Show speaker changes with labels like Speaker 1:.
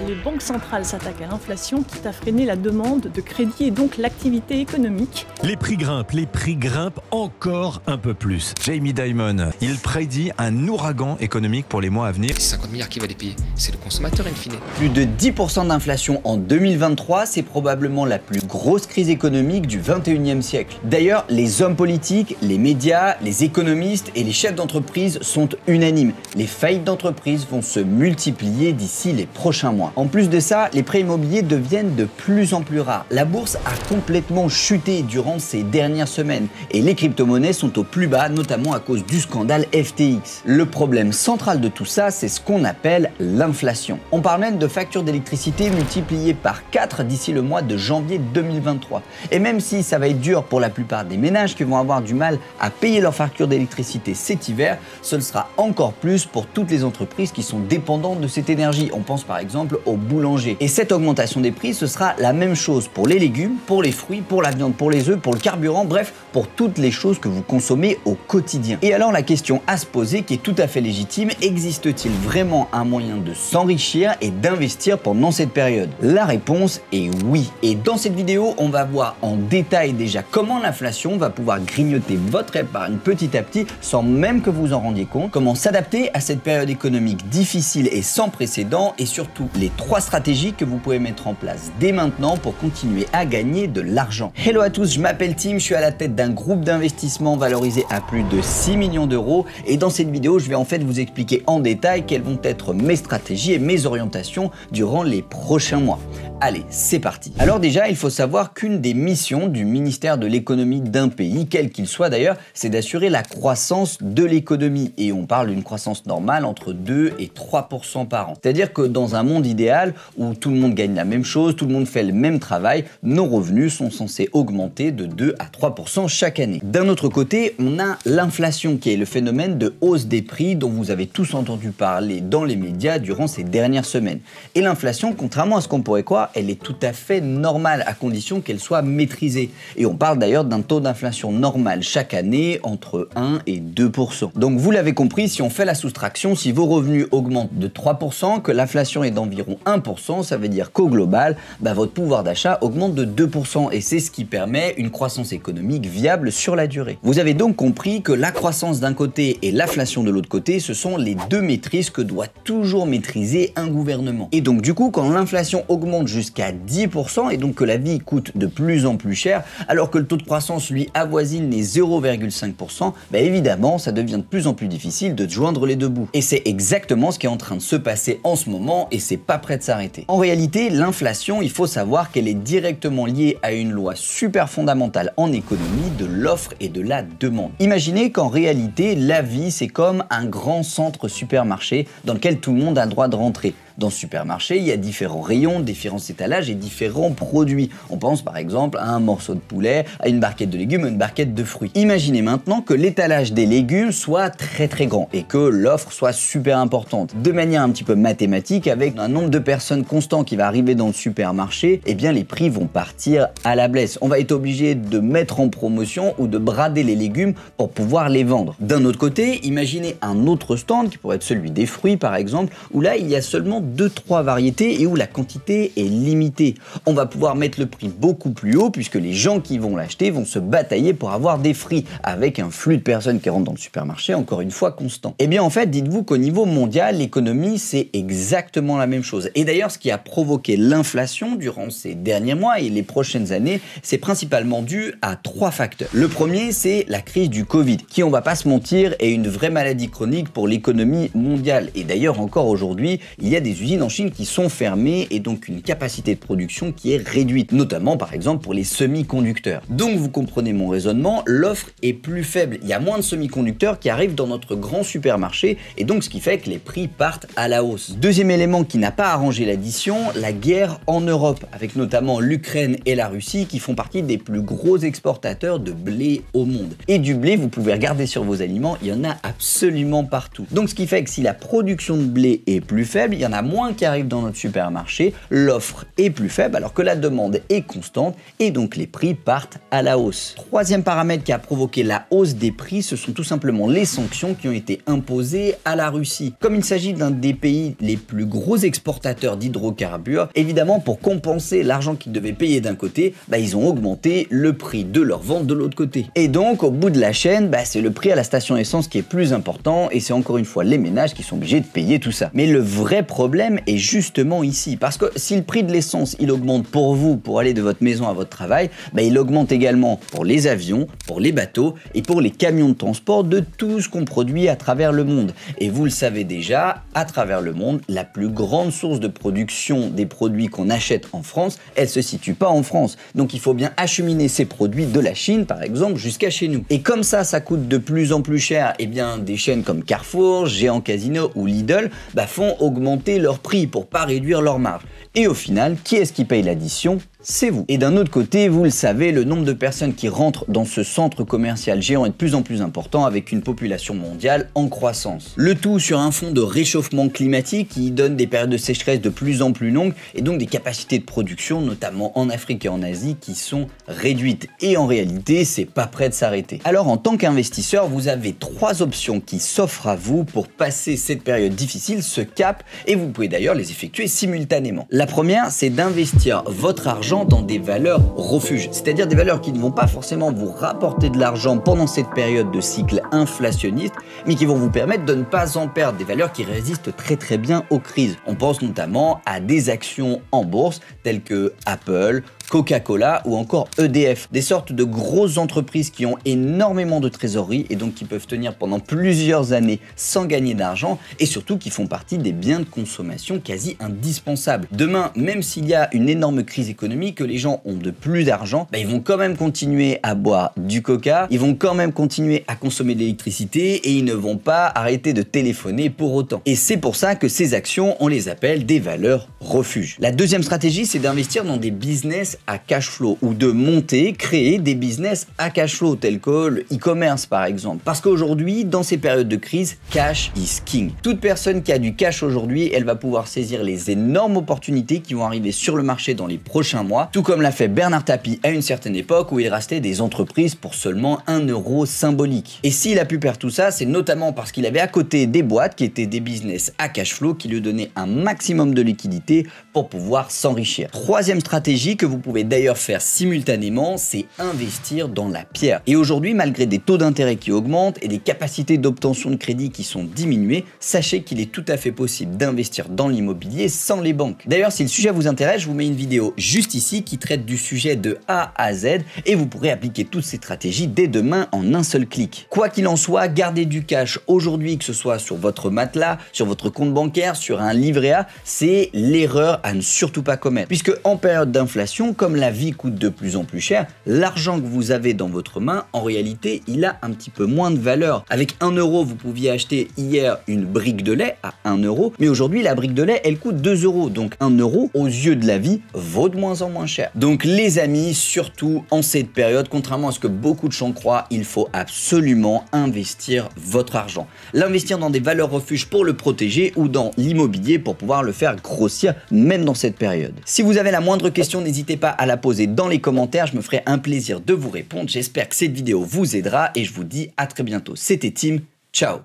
Speaker 1: les banques centrales s'attaquent à l'inflation, quitte à freiner la demande de crédit et donc l'activité économique.
Speaker 2: Les prix grimpent encore un peu plus. Jamie Dimon, il prédit un ouragan économique pour les mois à venir.
Speaker 3: C'est 50 milliards qui va les payer, c'est le consommateur in fine.
Speaker 4: Plus de 10% d'inflation en 2023, c'est probablement la plus grosse crise économique du 21e siècle. D'ailleurs, les hommes politiques, les médias, les économistes et les chefs d'entreprise sont unanimes. Les faillites d'entreprise vont se multiplier d'ici les prochains mois. En plus de ça, les prêts immobiliers deviennent de plus en plus rares. La bourse a complètement chuté durant ces dernières semaines et les crypto-monnaies sont au plus bas, notamment à cause du scandale FTX. Le problème central de tout ça, c'est ce qu'on appelle l'inflation. On parle même de factures d'électricité multipliées par 4 d'ici le mois de janvier 2023. Et même si ça va être dur pour la plupart des ménages qui vont avoir du mal à payer leurs factures d'électricité cet hiver, ce le sera encore plus pour toutes les entreprises qui sont dépendantes de cette énergie. On pense par exemple aux boulangers. Et cette augmentation des prix, ce sera la même chose pour les légumes, pour les fruits, pour la viande, pour les œufs, pour le carburant, bref, pour toutes les choses que vous consommez au quotidien. Et alors la question à se poser, qui est tout à fait légitime, existe-t-il vraiment un moyen de s'enrichir et d'investir pendant cette période? La réponse est oui. Et dans cette vidéo, on va voir en détail déjà comment l'inflation va pouvoir grignoter votre épargne petit à petit sans même que vous en rendiez compte, comment s'adapter à cette période économique difficile et sans précédent, et surtout les 3 stratégies que vous pouvez mettre en place dès maintenant pour continuer à gagner de l'argent. Hello à tous, je m'appelle Tim, je suis à la tête d'un groupe d'investissement valorisé à plus de 6 millions d'euros, et dans cette vidéo, je vais en fait vous expliquer en détail quelles vont être mes stratégies et mes orientations durant les prochains mois. Allez, c'est parti. Alors déjà, il faut savoir qu'une des missions du ministère de l'économie d'un pays, quel qu'il soit d'ailleurs, c'est d'assurer la croissance de l'économie. Et on parle d'une croissance normale entre 2 et 3% par an. C'est-à-dire que dans un monde idéal où tout le monde gagne la même chose, tout le monde fait le même travail, nos revenus sont censés augmenter de 2 à 3% chaque année. D'un autre côté, on a l'inflation qui est le phénomène de hausse des prix dont vous avez tous entendu parler dans les médias durant ces dernières semaines. Et l'inflation, contrairement à ce qu'on pourrait croire, elle est tout à fait normale à condition qu'elle soit maîtrisée. Et on parle d'ailleurs d'un taux d'inflation normal chaque année entre 1 et 2%. Donc vous l'avez compris, si on fait la soustraction, si vos revenus augmentent de 3%, que l'inflation est d'environ 1%, ça veut dire qu'au global, votre pouvoir d'achat augmente de 2%. Et c'est ce qui permet une croissance économique viable sur la durée. Vous avez donc compris que la croissance d'un côté et l'inflation de l'autre côté, ce sont les 2 maîtrises que doit toujours maîtriser un gouvernement. Et donc du coup, quand l'inflation augmente jusqu'à 10% et donc que la vie coûte de plus en plus cher, alors que le taux de croissance lui avoisine les 0,5%, évidemment ça devient de plus en plus difficile de joindre les deux bouts. Et c'est exactement ce qui est en train de se passer en ce moment et c'est pas prêt de s'arrêter. En réalité, l'inflation, il faut savoir qu'elle est directement liée à une loi super fondamentale en économie de l'offre et de la demande. Imaginez qu'en réalité, la vie c'est comme un grand centre supermarché dans lequel tout le monde a le droit de rentrer. Dans ce supermarché, il y a différents rayons, différents étalages et différents produits. On pense par exemple à un morceau de poulet, à une barquette de légumes, à une barquette de fruits. Imaginez maintenant que l'étalage des légumes soit très très grand et que l'offre soit super importante. De manière un petit peu mathématique, avec un nombre de personnes constant qui va arriver dans le supermarché, les prix vont partir à la blesse. On va être obligé de mettre en promotion ou de brader les légumes pour pouvoir les vendre. D'un autre côté, imaginez un autre stand qui pourrait être celui des fruits par exemple, où là il y a seulement 2-3 variétés et où la quantité est limitée. On va pouvoir mettre le prix beaucoup plus haut puisque les gens qui vont l'acheter vont se batailler pour avoir des fruits avec un flux de personnes qui rentrent dans le supermarché encore une fois constant. En fait, dites-vous qu'au niveau mondial, l'économie c'est exactement la même chose. Et d'ailleurs, ce qui a provoqué l'inflation durant ces derniers mois et les prochaines années, c'est principalement dû à 3 facteurs. Le premier, c'est la crise du Covid, qui, on va pas se mentir, est une vraie maladie chronique pour l'économie mondiale. Et d'ailleurs, encore aujourd'hui, il y a des usines en Chine qui sont fermées et donc une capacité de production qui est réduite, notamment par exemple pour les semi-conducteurs. Donc vous comprenez mon raisonnement, l'offre est plus faible, il y a moins de semi-conducteurs qui arrivent dans notre grand supermarché et donc ce qui fait que les prix partent à la hausse. Deuxième élément qui n'a pas arrangé l'addition, la guerre en Europe, avec notamment l'Ukraine et la Russie qui font partie des plus gros exportateurs de blé au monde. Et du blé, vous pouvez regarder sur vos aliments, il y en a absolument partout. Donc ce qui fait que si la production de blé est plus faible, il y en a moins qui arrive dans notre supermarché, l'offre est plus faible alors que la demande est constante et donc les prix partent à la hausse. Troisième paramètre qui a provoqué la hausse des prix, ce sont tout simplement les sanctions qui ont été imposées à la Russie. Comme il s'agit d'un des pays les plus gros exportateurs d'hydrocarbures, évidemment pour compenser l'argent qu'ils devaient payer d'un côté, ils ont augmenté le prix de leur vente de l'autre côté. Et donc au bout de la chaîne, c'est le prix à la station essence qui est plus important et c'est encore une fois les ménages qui sont obligés de payer tout ça. Mais le vrai problème est justement ici, parce que si le prix de l'essence il augmente pour vous pour aller de votre maison à votre travail, il augmente également pour les avions, pour les bateaux et pour les camions de transport de tout ce qu'on produit à travers le monde. Et vous le savez déjà, à travers le monde, la plus grande source de production des produits qu'on achète en France, elle se situe pas en France. Donc il faut bien acheminer ces produits de la Chine par exemple jusqu'à chez nous. Et comme ça coûte de plus en plus cher, des chaînes comme Carrefour, Géant Casino ou Lidl font augmenter leur prix pour pas réduire leur marge. Et au final, qui est-ce qui paye l'addition ? C'est vous. Et d'un autre côté, vous le savez, le nombre de personnes qui rentrent dans ce centre commercial géant est de plus en plus important avec une population mondiale en croissance. Le tout sur un fond de réchauffement climatique qui donne des périodes de sécheresse de plus en plus longues et donc des capacités de production, notamment en Afrique et en Asie, qui sont réduites. Et en réalité, c'est pas prêt de s'arrêter. Alors en tant qu'investisseur, vous avez 3 options qui s'offrent à vous pour passer cette période difficile, ce cap, et vous pouvez d'ailleurs les effectuer simultanément. La première, c'est d'investir votre argent dans des valeurs refuges, c'est-à-dire des valeurs qui ne vont pas forcément vous rapporter de l'argent pendant cette période de cycle inflationniste, mais qui vont vous permettre de ne pas en perdre, des valeurs qui résistent très bien aux crises. On pense notamment à des actions en bourse telles que Apple, Coca-Cola ou encore EDF, des sortes de grosses entreprises qui ont énormément de trésorerie et donc qui peuvent tenir pendant plusieurs années sans gagner d'argent et surtout qui font partie des biens de consommation quasi indispensables. Demain, même s'il y a une énorme crise économique, que les gens ont de plus d'argent, ils vont quand même continuer à boire du coca, ils vont quand même continuer à consommer de l'électricité et ils ne vont pas arrêter de téléphoner pour autant. Et c'est pour ça que ces actions, on les appelle des valeurs refuges. La deuxième stratégie, c'est d'investir dans des business à cash flow ou de créer des business à cash flow tels que le e-commerce par exemple. Parce qu'aujourd'hui, dans ces périodes de crise, cash is king. Toute personne qui a du cash aujourd'hui, elle va pouvoir saisir les énormes opportunités qui vont arriver sur le marché dans les prochains mois, tout comme l'a fait Bernard Tapie à une certaine époque où il rachetait des entreprises pour seulement 1 euro symbolique. Et s'il a pu perdre tout ça, c'est notamment parce qu'il avait à côté des boîtes qui étaient des business à cash flow qui lui donnaient un maximum de liquidité pour pouvoir s'enrichir. Troisième stratégie que vous pouvez d'ailleurs faire simultanément, c'est investir dans la pierre. Et aujourd'hui, malgré des taux d'intérêt qui augmentent et des capacités d'obtention de crédit qui sont diminuées, sachez qu'il est tout à fait possible d'investir dans l'immobilier sans les banques. D'ailleurs, si le sujet vous intéresse, je vous mets une vidéo juste ici qui traite du sujet de A à Z et vous pourrez appliquer toutes ces stratégies dès demain en un seul clic. Quoi qu'il en soit, gardez du cash aujourd'hui, que ce soit sur votre matelas, sur votre compte bancaire, sur un livret A, c'est l'erreur à ne surtout pas commettre. Puisque en période d'inflation, comme la vie coûte de plus en plus cher, l'argent que vous avez dans votre main, en réalité, il a un petit peu moins de valeur. Avec 1 euro, vous pouviez acheter hier une brique de lait à 1 euro, mais aujourd'hui, la brique de lait, elle coûte 2 euros. Donc 1 euro, aux yeux de la vie, vaut de moins en moins cher. Donc les amis, surtout en cette période, contrairement à ce que beaucoup de gens croient, il faut absolument investir votre argent. L'investir dans des valeurs refuges pour le protéger ou dans l'immobilier pour pouvoir le faire grossir, même dans cette période. Si vous avez la moindre question, n'hésitez pas à la poser dans les commentaires, je me ferai un plaisir de vous répondre. J'espère que cette vidéo vous aidera et je vous dis à très bientôt. C'était Tim, ciao.